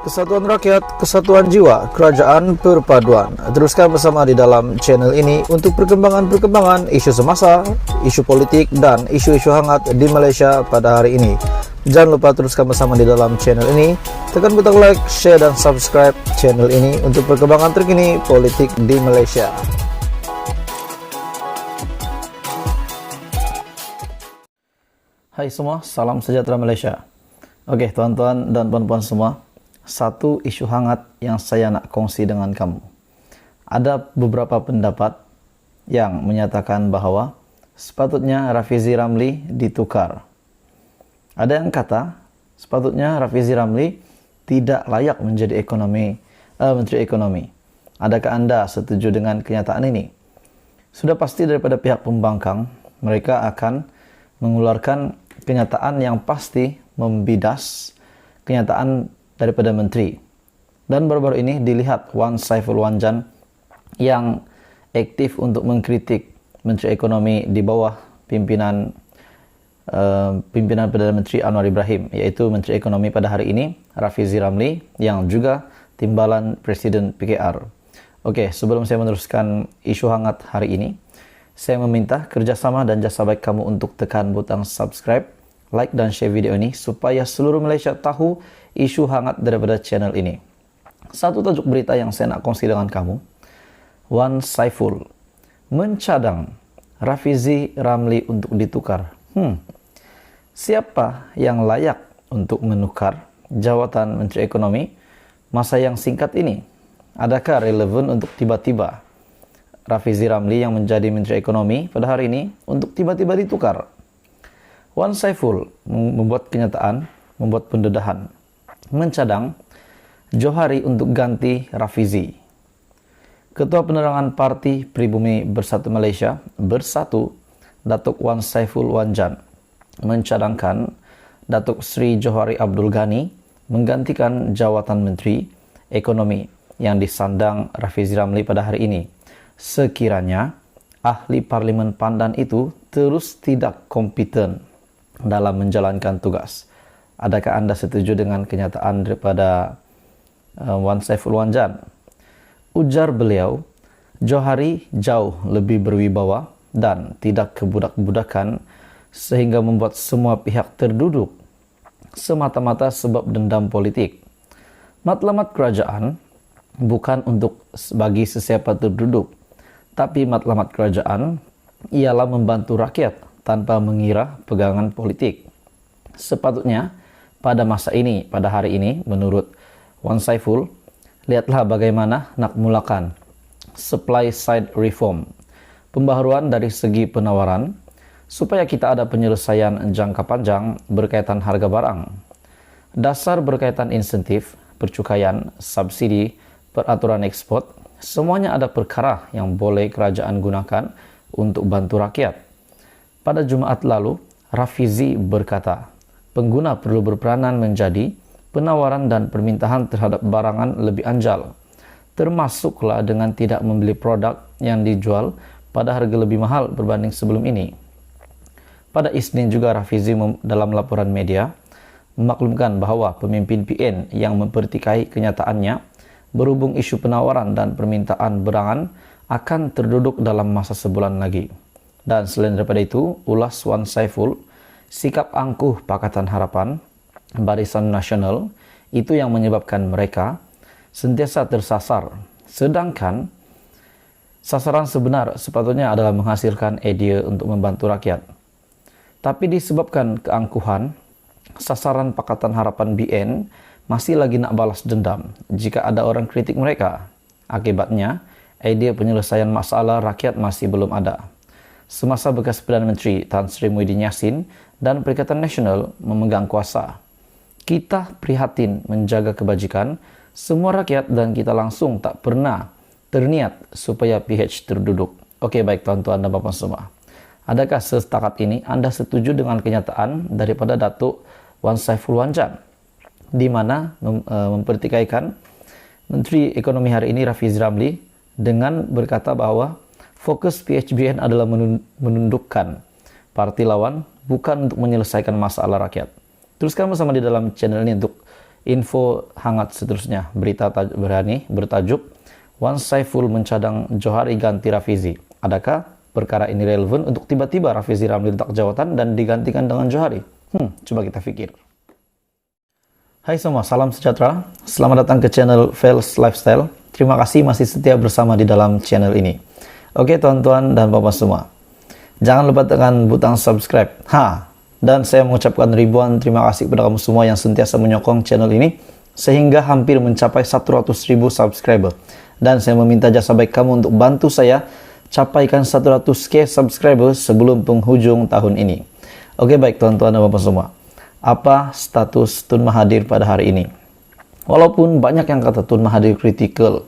Kesatuan rakyat, kesatuan jiwa, kerajaan perpaduan. Teruskan bersama di dalam channel ini untuk perkembangan-perkembangan isu semasa, isu politik, dan isu-isu hangat di Malaysia pada hari ini. Jangan lupa teruskan bersama di dalam channel ini. Tekan butang like, share, dan subscribe channel ini untuk perkembangan terkini politik di Malaysia. Hai semua, salam sejahtera Malaysia. Oke, tuan-tuan dan puan-puan semua. Satu isu hangat yang saya nak kongsi dengan kamu. Ada beberapa pendapat yang menyatakan bahawa sepatutnya Rafizi Ramli ditukar. Ada yang kata sepatutnya Rafizi Ramli tidak layak menjadi Menteri Ekonomi. Adakah anda setuju dengan kenyataan ini? Sudah pasti daripada pihak pembangkang, mereka akan mengeluarkan kenyataan yang pasti membidas kenyataan daripada menteri. Dan baru-baru ini dilihat Wan Saiful Wanjan yang aktif untuk mengkritik Menteri Ekonomi di bawah pimpinan Perdana Menteri Anwar Ibrahim, yaitu Menteri Ekonomi pada hari ini Rafizi Ramli yang juga timbalan Presiden PKR. Oke, sebelum saya meneruskan isu hangat hari ini, saya meminta kerjasama dan jasa baik kamu untuk tekan butang subscribe, like dan share video ini supaya seluruh Malaysia tahu isu hangat daripada channel ini. Satu tajuk berita yang saya nak kongsi dengan kamu. Wan Saiful mencadang Rafizi Ramli untuk ditukar. Siapa yang layak untuk menukar jawatan Menteri Ekonomi masa yang singkat ini? Adakah relevan untuk tiba-tiba Rafizi Ramli yang menjadi Menteri Ekonomi pada hari ini untuk tiba-tiba ditukar? Wan Saiful membuat kenyataan, membuat pendedahan, mencadang Johari untuk ganti Rafizi. Ketua Penerangan Parti Pribumi Bersatu Malaysia Bersatu, Datuk Wan Saiful Wanjan, mencadangkan Datuk Sri Johari Abdul Ghani menggantikan jawatan Menteri Ekonomi yang disandang Rafizi Ramli pada hari ini, sekiranya ahli Parlimen Pandan itu terus tidak kompeten dalam menjalankan tugas. Adakah anda setuju dengan kenyataan daripada Wan Saiful Wanjan? Ujar beliau, Johari jauh lebih berwibawa dan tidak kebudak-budakan sehingga membuat semua pihak terduduk semata-mata sebab dendam politik. Matlamat kerajaan bukan untuk bagi sesiapa terduduk, tapi matlamat kerajaan ialah membantu rakyat tanpa mengira pegangan politik. Sepatutnya pada masa ini, pada hari ini, menurut Wan Saiful, lihatlah bagaimana nak mulakan supply side reform, pembaharuan dari segi penawaran, supaya kita ada penyelesaian jangka panjang berkaitan harga barang. Dasar berkaitan insentif, percukaian, subsidi, peraturan ekspor, semuanya ada perkara yang boleh kerajaan gunakan untuk bantu rakyat. Pada Jumaat lalu, Rafizi berkata, pengguna perlu berperanan menjadi penawaran dan permintaan terhadap barangan lebih anjal, termasuklah dengan tidak membeli produk yang dijual pada harga lebih mahal berbanding sebelum ini. Pada Isnin juga Rafizi dalam laporan media memaklumkan bahawa pemimpin PN yang mempertikai kenyataannya berhubung isu penawaran dan permintaan barangan akan terduduk dalam masa sebulan lagi. Dan selain daripada itu, ulas Wan Saiful, sikap angkuh Pakatan Harapan, Barisan Nasional, itu yang menyebabkan mereka sentiasa tersasar. Sedangkan sasaran sebenar sepatutnya adalah menghasilkan idea untuk membantu rakyat. Tapi disebabkan keangkuhan, sasaran Pakatan Harapan BN masih lagi nak balas dendam jika ada orang kritik mereka. Akibatnya, idea penyelesaian masalah rakyat masih belum ada. Semasa bekas Perdana Menteri Tan Sri Muhyiddin Yassin dan Perikatan Nasional memegang kuasa, kita prihatin menjaga kebajikan semua rakyat dan kita langsung tak pernah terniat supaya PH terduduk. Okey, baik tuan-tuan dan puan-puan semua. Adakah setakat ini anda setuju dengan kenyataan daripada Datuk Wan Saiful Wanjan di mana mempertikaikan Menteri Ekonomi hari ini Rafizi Ramli dengan berkata bahawa fokus PHBN adalah menundukkan parti lawan, bukan untuk menyelesaikan masalah rakyat. Teruskan bersama di dalam channel ini untuk Info hangat seterusnya, berita berani bertajuk Wan Saiful mencadang Johari ganti Rafizi. Adakah perkara ini relevan untuk tiba-tiba Rafizi Ramli letak jawatan dan digantikan dengan Johari? Coba kita pikir. Hai semua, salam sejahtera. Selamat datang ke channel Fels Lifestyle. Terima kasih masih setia bersama di dalam channel ini. Oke tuan-tuan dan bapak semua, jangan lupa tekan butang subscribe. Dan saya mengucapkan ribuan terima kasih kepada kamu semua yang sentiasa menyokong channel ini sehingga hampir mencapai 100.000 subscriber. Dan saya meminta jasa baik kamu untuk bantu saya capaikan 100k subscriber sebelum penghujung tahun ini. Oke baik tuan-tuan dan bapak semua, apa status Tun Mahathir pada hari ini? Walaupun banyak yang kata Tun Mahathir kritikal,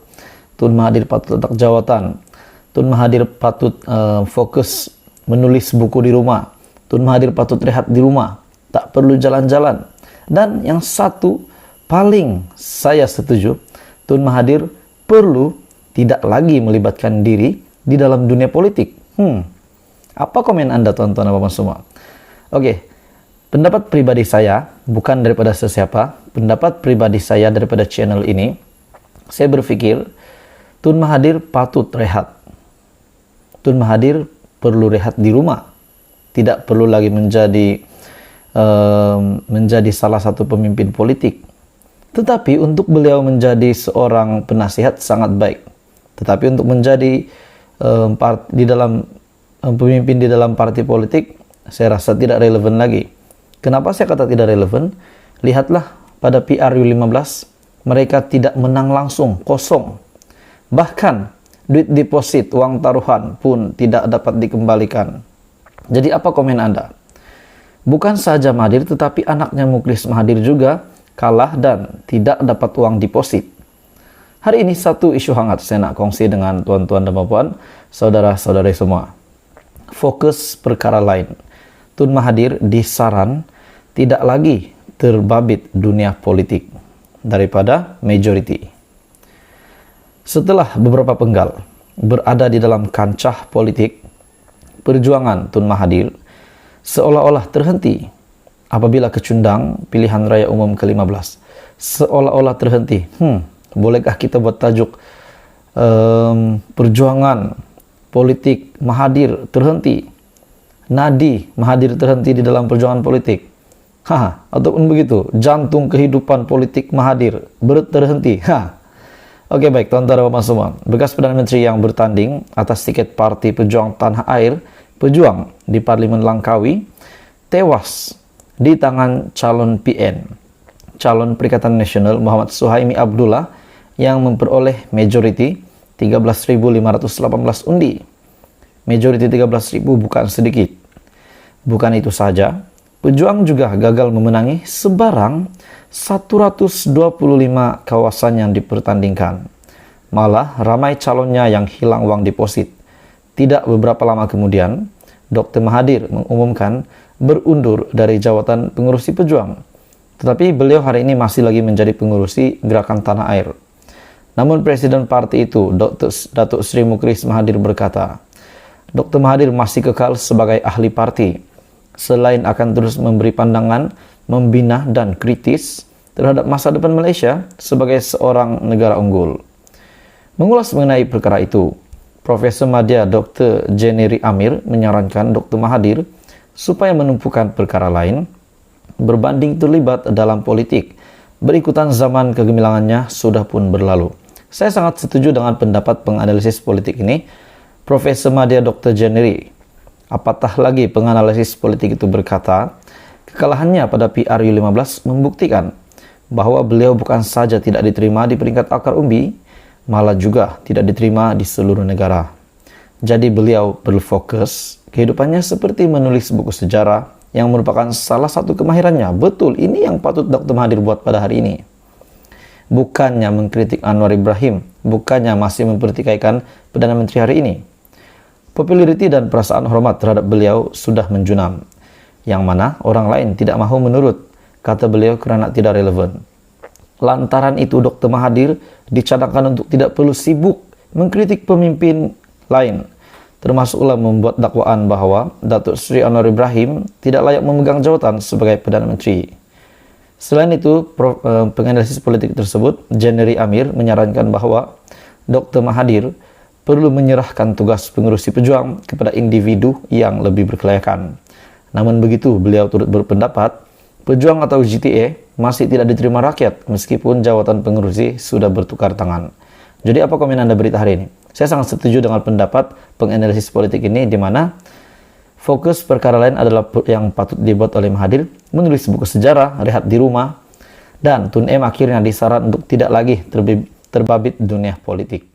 Tun Mahathir patut letak jawatan, Tun Mahathir patut fokus menulis buku di rumah, Tun Mahathir patut rehat di rumah, tak perlu jalan-jalan. Dan yang satu paling saya setuju, Tun Mahathir perlu tidak lagi melibatkan diri di dalam dunia politik. Apa komen Anda tuan-tuan dan bapak semua? Oke, pendapat pribadi saya bukan daripada sesiapa, pendapat pribadi saya daripada channel ini, saya berpikir Tun Mahathir patut rehat. Tun Mahathir perlu rehat di rumah. Tidak perlu lagi menjadi salah satu pemimpin politik. Tetapi untuk beliau menjadi seorang penasihat sangat baik. Tetapi untuk menjadi pemimpin di dalam partai politik, saya rasa tidak relevan lagi. Kenapa saya kata tidak relevan? Lihatlah pada PRU15, mereka tidak menang langsung, kosong. Bahkan duit deposit, uang taruhan pun tidak dapat dikembalikan. Jadi apa komen Anda? Bukan saja Mahathir, tetapi anaknya Mukhlis Mahathir juga kalah dan tidak dapat uang deposit. Hari ini satu isu hangat saya nak kongsi dengan tuan-tuan dan puan, saudara-saudari semua. Fokus perkara lain. Tun Mahathir disaran tidak lagi terbabit dunia politik daripada majority. Setelah beberapa penggal berada di dalam kancah politik, perjuangan Tun Mahathir seolah-olah terhenti apabila kecundang pilihan raya umum ke-15. Seolah-olah terhenti. Bolehkah kita buat tajuk perjuangan politik Mahathir terhenti? Nadi Mahathir terhenti di dalam perjuangan politik. Ataupun begitu, jantung kehidupan politik Mahathir terhenti. Oke baik tuan-tuan dan bapak semua, bekas Perdana Menteri yang bertanding atas tiket Parti Pejuang Tanah Air, Pejuang di Parlimen Langkawi, tewas di tangan calon PN, calon Perikatan Nasional Muhammad Suhaimi Abdullah yang memperoleh majority 13.518 undi. Majority 13.000 bukan sedikit. Bukan itu saja, Pejuang juga gagal memenangi sebarang 125 kawasan yang dipertandingkan. Malah ramai calonnya yang hilang uang deposit. Tidak beberapa lama kemudian, Dr. Mahathir mengumumkan berundur dari jawatan pengurusi Pejuang. Tetapi beliau hari ini masih lagi menjadi pengurusi Gerakan Tanah Air. Namun Presiden parti itu, Datuk Sri Mukhlis Mahathir berkata, Dr. Mahathir masih kekal sebagai ahli parti. Selain akan terus memberi pandangan, membina dan kritis terhadap masa depan Malaysia sebagai seorang negara unggul. Mengulas mengenai perkara itu, Profesor Madya Dr. Jennery Amir menyarankan Dr. Mahathir supaya menumpukan perkara lain berbanding terlibat dalam politik. Berikutan zaman kegemilangannya sudah pun berlalu. Saya sangat setuju dengan pendapat penganalisis politik ini, Profesor Madya Dr. Jennery. Apatah lagi penganalisis politik itu berkata, kekalahannya pada PRU15 membuktikan bahwa beliau bukan saja tidak diterima di peringkat akar umbi, malah juga tidak diterima di seluruh negara. Jadi beliau perlu fokus kehidupannya seperti menulis buku sejarah yang merupakan salah satu kemahirannya. Betul, ini yang patut Dr. Mahathir buat pada hari ini. Bukannya mengkritik Anwar Ibrahim, bukannya masih mempertikaikan Perdana Menteri hari ini. Populariti dan perasaan hormat terhadap beliau sudah menjunam, yang mana orang lain tidak mahu menurut, kata beliau kerana tidak relevan. Lantaran itu Dr. Mahathir dicadangkan untuk tidak perlu sibuk mengkritik pemimpin lain, termasuklah membuat dakwaan bahwa Datuk Seri Anwar Ibrahim tidak layak memegang jawatan sebagai Perdana Menteri. Selain itu, penganalisis politik tersebut, Jennery Amir, menyarankan bahwa Dr. Mahathir perlu menyerahkan tugas pengurusi pejuang kepada individu yang lebih berkelayakan. Namun begitu, beliau turut berpendapat, pejuang atau GTA masih tidak diterima rakyat meskipun jawatan pengurusi sudah bertukar tangan. Jadi apa komen Anda berita hari ini? Saya sangat setuju dengan pendapat penganalisis politik ini, di mana fokus perkara lain adalah yang patut dibuat oleh Mahathir, menulis buku sejarah, rehat di rumah, dan Tun M akhirnya disaran untuk tidak lagi terbabit dunia politik.